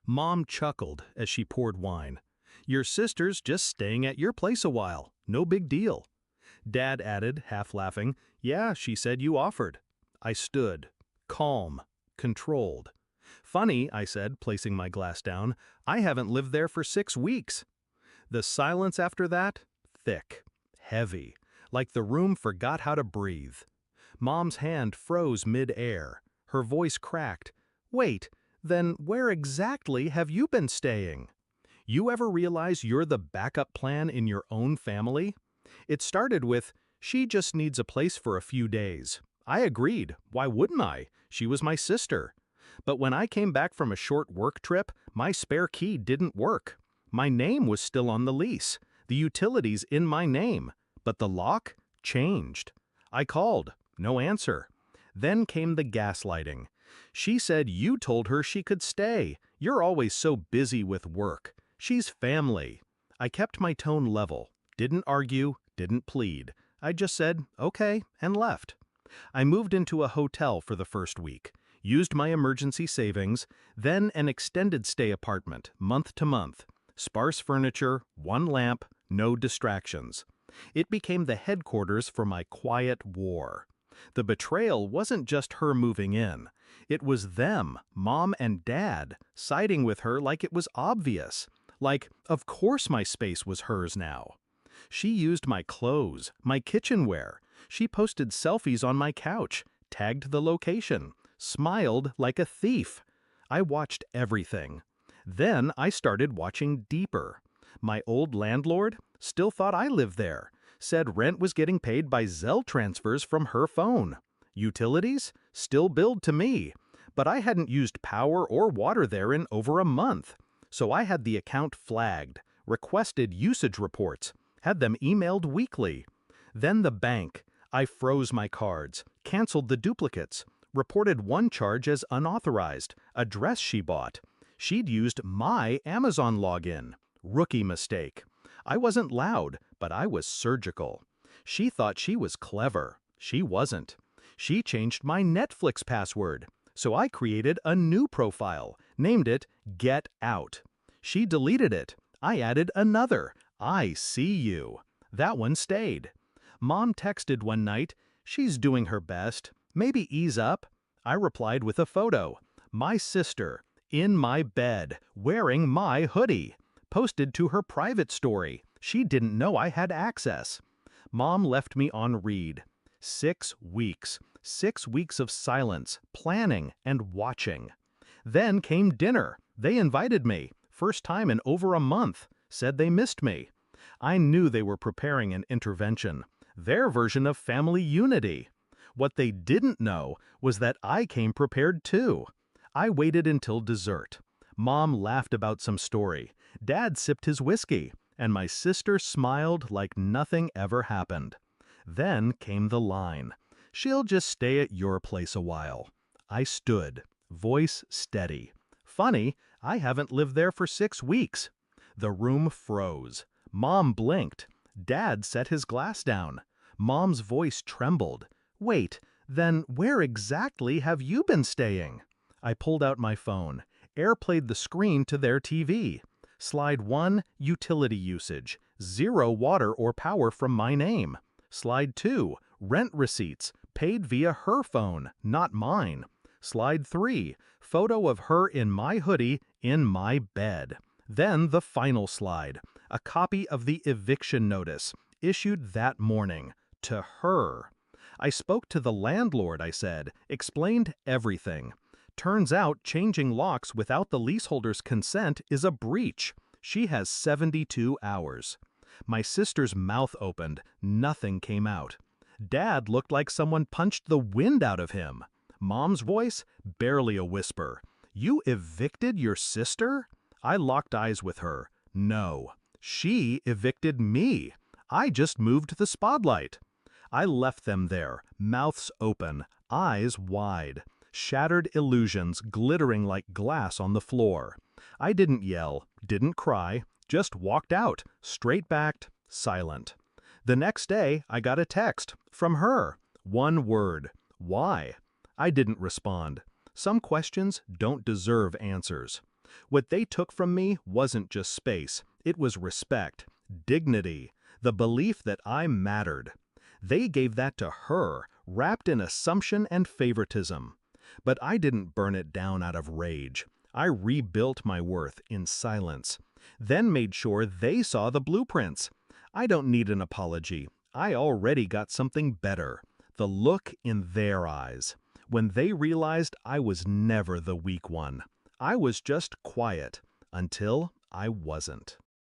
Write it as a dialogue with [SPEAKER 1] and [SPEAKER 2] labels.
[SPEAKER 1] Mom chuckled as she poured wine. Your sister's just staying at your place a while. No big deal. Dad added, half laughing, Yeah, she said you offered. I stood, calm, controlled. Funny, I said, placing my glass down, I haven't lived there for 6 weeks. The silence after that? Thick, heavy, like the room forgot how to breathe. Mom's hand froze mid-air. Her voice cracked. Wait, then where exactly have you been staying? You ever realize you're the backup plan in your own family? It started with, she just needs a place for a few days. I agreed. Why wouldn't I? She was my sister. But when I came back from a short work trip, my spare key didn't work. My name was still on the lease, the utilities in my name, but the lock changed. I called. No answer. Then came the gaslighting. She said you told her she could stay. You're always so busy with work. She's family. I kept my tone level, didn't argue, didn't plead. I just said, okay, and left. I moved into a hotel for the first week, used my emergency savings, then an extended stay apartment, month to month. Sparse furniture, one lamp, no distractions. It became the headquarters for my quiet war. The betrayal wasn't just her moving in. It was them, Mom and Dad, siding with her like it was obvious. Like, of course my space was hers now. She used my clothes, my kitchenware. She posted selfies on my couch, tagged the location, smiled like a thief. I watched everything. Then I started watching deeper. My old landlord still thought I lived there, said rent was getting paid by Zelle transfers from her phone. Utilities still billed to me, but I hadn't used power or water there in over a month. So I had the account flagged, requested usage reports, had them emailed weekly. Then the bank. I froze my cards, canceled the duplicates, reported one charge as unauthorized, a dress she bought. She'd used my Amazon login. Rookie mistake. I wasn't loud, but I was surgical. She thought she was clever. She wasn't. She changed my Netflix password. So I created a new profile, named it Get Out. She deleted it. I added another, I See You. That one stayed. Mom texted one night, she's doing her best. Maybe ease up. I replied with a photo. My sister, in my bed, wearing my hoodie. Posted to her private story. She didn't know I had access. Mom left me on read. 6 weeks. 6 weeks of silence, planning, and watching. Then came dinner. They invited me. First time in over a month. Said they missed me. I knew they were preparing an intervention. Their version of family unity. What they didn't know was that I came prepared too. I waited until dessert. Mom laughed about some story. Dad sipped his whiskey, and my sister smiled like nothing ever happened. Then came the line. She'll just stay at your place a while. I stood, voice steady. Funny, I haven't lived there for 6 weeks. The room froze. Mom blinked. Dad set his glass down. Mom's voice trembled. Wait, then where exactly have you been staying? I pulled out my phone. Airplayed the screen to their TV. Slide 1, utility usage. 0 water or power from my name. Slide 2, rent receipts, paid via her phone, not mine. Slide 3, photo of her in my hoodie, in my bed. Then the final slide, a copy of the eviction notice, issued that morning, to her. I spoke to the landlord, I said, explained everything. Turns out changing locks without the leaseholder's consent is a breach. She has 72 hours. My sister's mouth opened. Nothing came out. Dad looked like someone punched the wind out of him. Mom's voice? Barely a whisper. You evicted your sister? I locked eyes with her. No. She evicted me. I just moved the spotlight. I left them there, mouths open, eyes wide. Shattered illusions glittering like glass on the floor. I didn't yell, didn't cry, just walked out, straight-backed, silent. The next day, I got a text from her. One word. Why? I didn't respond. Some questions don't deserve answers. What they took from me wasn't just space, it was respect, dignity, the belief that I mattered. They gave that to her, wrapped in assumption and favoritism. But I didn't burn it down out of rage. I rebuilt my worth in silence, then made sure they saw the blueprints. I don't need an apology. I already got something better. The look in their eyes. When they realized I was never the weak one. I was just quiet until I wasn't.